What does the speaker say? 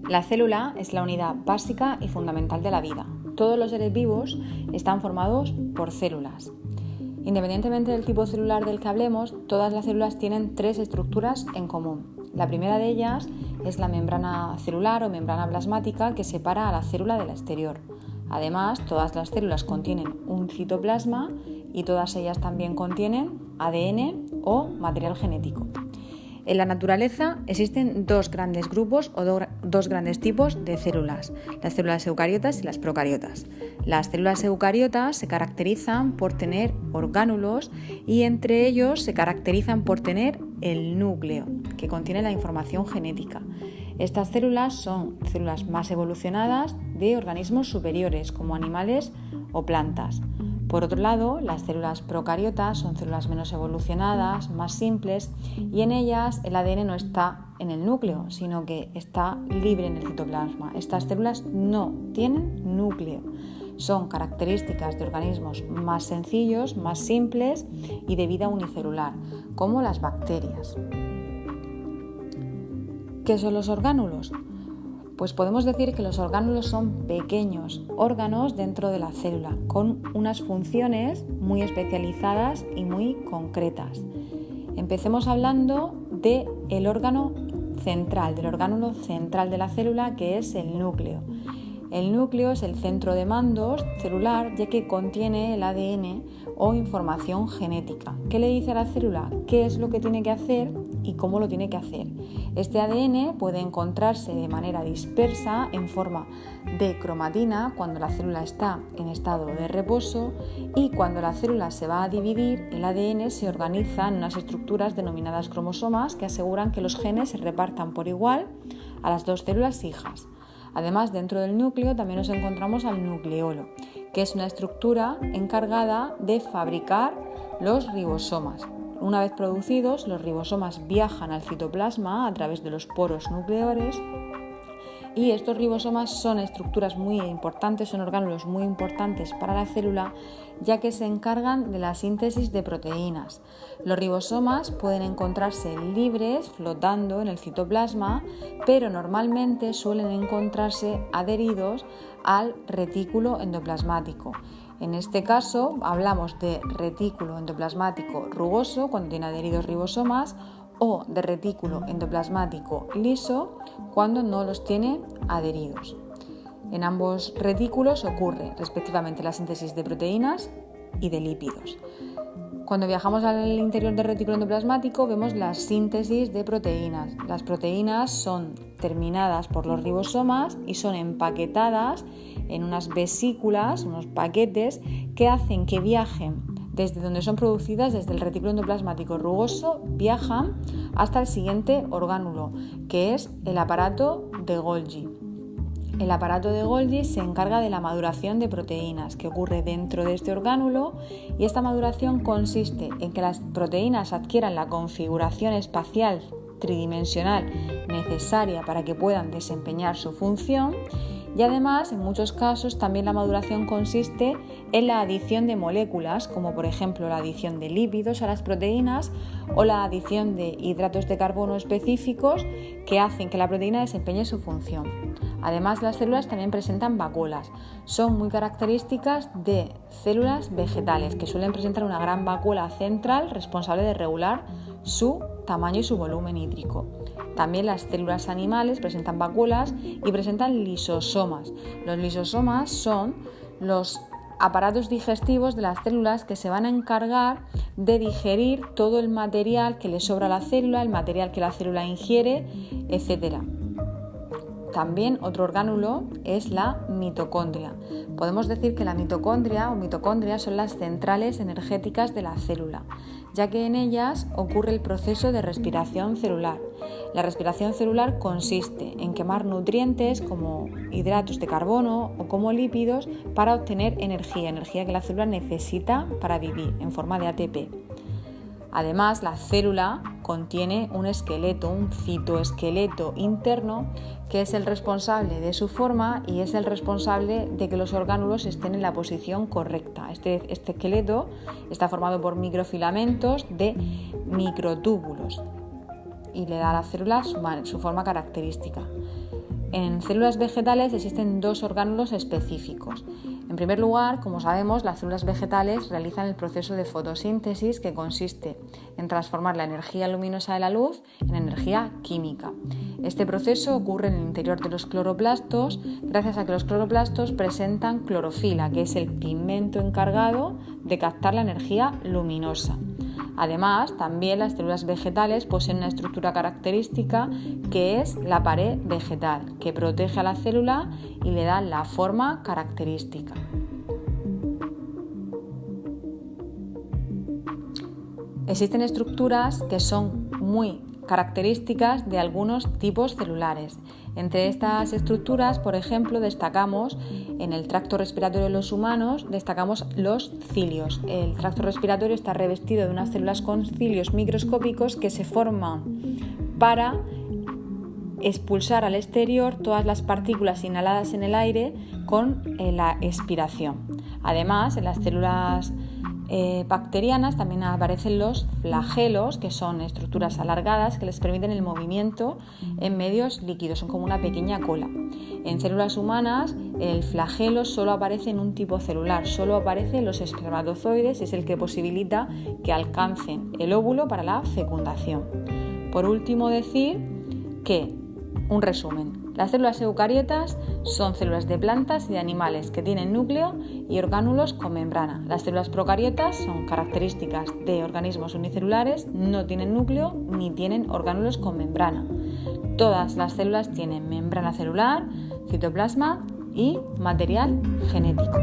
La célula es la unidad básica y fundamental de la vida. Todos los seres vivos están formados por células. Independientemente del tipo celular del que hablemos, todas las células tienen tres estructuras en común. La primera de ellas es la membrana celular o membrana plasmática que separa a la célula del exterior. Además, todas las células contienen un citoplasma y todas ellas también contienen ADN o material genético. En la naturaleza existen dos grandes grupos o dos grandes tipos de células, las células eucariotas y las procariotas. Las células eucariotas se caracterizan por tener orgánulos y entre ellos se caracterizan por tener el núcleo, que contiene la información genética. Estas células son células más evolucionadas de organismos superiores, como animales o plantas. Por otro lado, las células procariotas son células menos evolucionadas, más simples, y en ellas el ADN no está en el núcleo, sino que está libre en el citoplasma. Estas células no tienen núcleo. Son características de organismos más sencillos, más simples y de vida unicelular, como las bacterias. ¿Qué son los orgánulos? Pues podemos decir que los orgánulos son pequeños órganos dentro de la célula, con unas funciones muy especializadas y muy concretas. Empecemos hablando del órgano central, del orgánulo central de la célula, que es el núcleo. El núcleo es el centro de mandos celular, ya que contiene el ADN o información genética. ¿Qué le dice a la célula? ¿Qué es lo que tiene que hacer y cómo lo tiene que hacer? Este ADN puede encontrarse de manera dispersa en forma de cromatina cuando la célula está en estado de reposo, y cuando la célula se va a dividir, el ADN se organiza en unas estructuras denominadas cromosomas que aseguran que los genes se repartan por igual a las dos células hijas. Además, dentro del núcleo también nos encontramos al nucleolo, que es una estructura encargada de fabricar los ribosomas. Una vez producidos, los ribosomas viajan al citoplasma a través de los poros nucleares, y estos ribosomas son estructuras muy importantes, son orgánulos muy importantes para la célula, ya que se encargan de la síntesis de proteínas. Los ribosomas pueden encontrarse libres, flotando en el citoplasma, pero normalmente suelen encontrarse adheridos al retículo endoplasmático. En este caso hablamos de retículo endoplasmático rugoso cuando tiene adheridos ribosomas, o de retículo endoplasmático liso cuando no los tiene adheridos. En ambos retículos ocurre respectivamente la síntesis de proteínas y de lípidos. Cuando viajamos al interior del retículo endoplasmático vemos la síntesis de proteínas. Las proteínas son terminadas por los ribosomas y son empaquetadas en unas vesículas, unos paquetes que hacen que viajen desde donde son producidas, desde el retículo endoplasmático rugoso, viajan hasta el siguiente orgánulo, que es el aparato de Golgi. El aparato de Golgi se encarga de la maduración de proteínas que ocurre dentro de este orgánulo, y esta maduración consiste en que las proteínas adquieran la configuración espacial tridimensional necesaria para que puedan desempeñar su función. Y además, en muchos casos, también la maduración consiste en la adición de moléculas, como por ejemplo la adición de lípidos a las proteínas o la adición de hidratos de carbono específicos que hacen que la proteína desempeñe su función. Además, las células también presentan vacuolas. Son muy características de células vegetales, que suelen presentar una gran vacuola central responsable de regular su tamaño y su volumen hídrico. También las células animales presentan vacuolas y presentan lisosomas. Los lisosomas son los aparatos digestivos de las células que se van a encargar de digerir todo el material que le sobra a la célula, el material que la célula ingiere, etc. También otro orgánulo es la mitocondria. Podemos decir que la mitocondria o mitocondrias son las centrales energéticas de la célula, ya que en ellas ocurre el proceso de respiración celular. La respiración celular consiste en quemar nutrientes como hidratos de carbono o como lípidos para obtener energía que la célula necesita para vivir en forma de ATP. Además, la célula contiene un esqueleto, un citoesqueleto interno, que es el responsable de su forma y es el responsable de que los orgánulos estén en la posición correcta. Este esqueleto está formado por microfilamentos de microtúbulos y le da a la célula su forma característica. En células vegetales existen dos orgánulos específicos. En primer lugar, como sabemos, las células vegetales realizan el proceso de fotosíntesis, que consiste en transformar la energía luminosa de la luz en energía química. Este proceso ocurre en el interior de los cloroplastos gracias a que los cloroplastos presentan clorofila, que es el pigmento encargado de captar la energía luminosa. Además, también las células vegetales poseen una estructura característica que es la pared vegetal, que protege a la célula y le da la forma característica. Existen estructuras que son muy características de algunos tipos celulares. Entre estas estructuras, por ejemplo, destacamos en el tracto respiratorio de los humanos, destacamos los cilios. El tracto respiratorio está revestido de unas células con cilios microscópicos que se forman para expulsar al exterior todas las partículas inhaladas en el aire con la expiración. Además, en las células bacterianas también aparecen los flagelos, que son estructuras alargadas que les permiten el movimiento en medios líquidos, son como una pequeña cola. En células humanas el flagelo solo aparece en un tipo celular, solo aparece en los espermatozoides, es el que posibilita que alcancen el óvulo para la fecundación. Por último, decir que, un resumen, las células eucariotas son células de plantas y de animales que tienen núcleo y orgánulos con membrana. Las células procariotas son características de organismos unicelulares, no tienen núcleo ni tienen orgánulos con membrana. Todas las células tienen membrana celular, citoplasma y material genético.